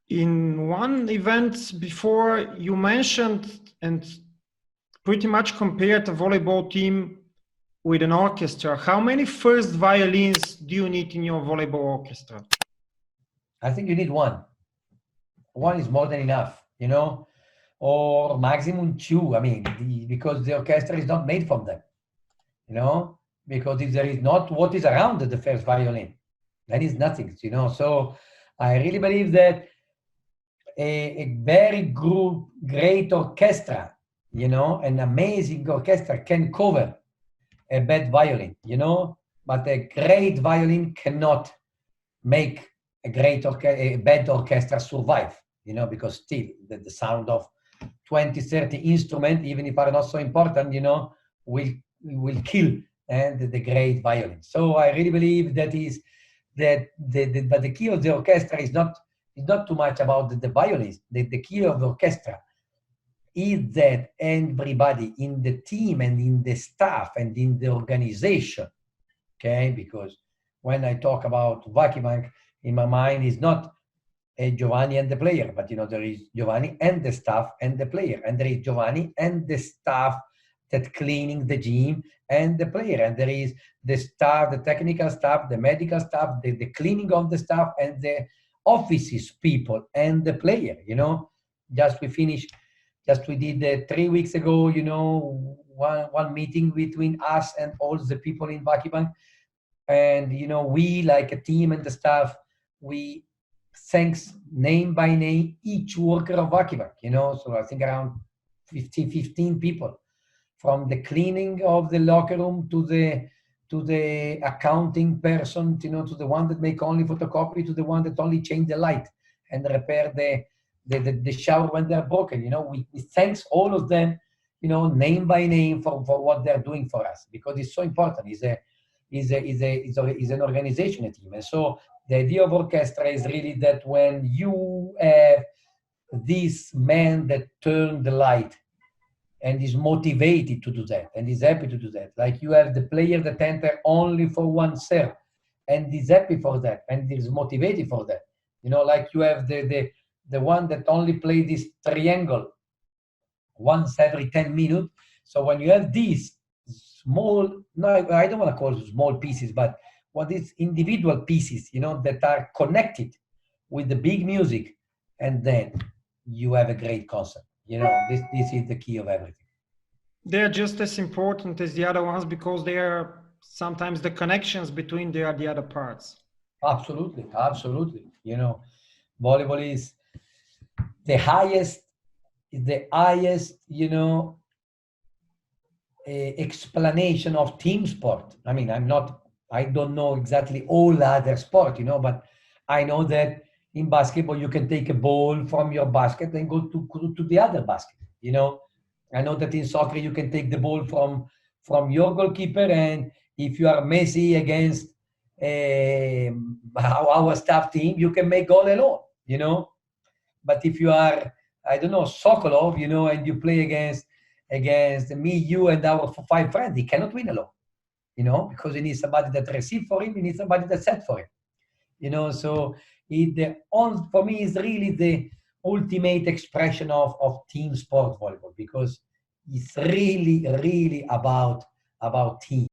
In one event before, you mentioned and pretty much compared a volleyball team with an orchestra. How many first violins do you need in your volleyball orchestra? I think you need one. One is more than enough, you know, or maximum two. I mean, because the orchestra is not made from them, you know, because if there is not what is around the first violin, then it's nothing, you know. So I really believe that a very great orchestra, you know, an amazing orchestra can cover a bad violin, you know, but a great violin cannot make a bad orchestra survive, you know, because still the sound of 20, 30 instruments, even if are not so important, you know, will kill the great violin. So I really believe that is that but the key of the orchestra is not too much about the violins. The key of the orchestra is that everybody in the team and in the staff and in the organization, okay, because when I talk about Vakibank, in my mind is not a Giovanni and the player, but you know, there is Giovanni and the staff and the player, and there is Giovanni and the staff that cleaning the gym and the player, and there is the staff, the technical staff, the medical staff, the cleaning of the staff, and the offices people and the player, you know. We did 3 weeks ago, you know, one meeting between us and all the people in Vakibank. And, you know, we like a team and the staff, we thanks name by name each worker of Vakibank, you know. So I think around 15 people, from the cleaning of the locker room to the accounting person, you know, to the one that make only photocopy, to the one that only change the light and repair the shower when they're broken. You know, we thanks all of them, you know, name by name for what they're doing for us, because it's so important. Is an organization team. And so the idea of orchestra is really that when you have this man that turned the light and is motivated to do that and is happy to do that, like you have the player that enter only for one serve and is happy for that and is motivated for that, you know, like you have the one that only play this triangle once every 10 minutes. So when you have these small, no, I don't want to call it small pieces, but what is individual pieces, you know, that are connected with the big music, and then you have a great concert. You know, this is the key of everything. They're just as important as the other ones because they are sometimes the connections between the other parts. Absolutely, absolutely. You know, volleyball is the highest, you know, explanation of team sport. I mean, I don't know exactly all other sport, you know, but I know that in basketball you can take a ball from your basket and go to the other basket, you know. I know that in soccer you can take the ball from your goalkeeper, and if you are Messi against our staff team, you can make goal alone, you know. But if you are, I don't know, Sokolov, you know, and you play against me, you, and our 5 friends, he cannot win alone, you know, because he needs somebody that receive for him, he needs somebody that set for him, you know. So for me is really the ultimate expression of team sport volleyball, because it's really about team,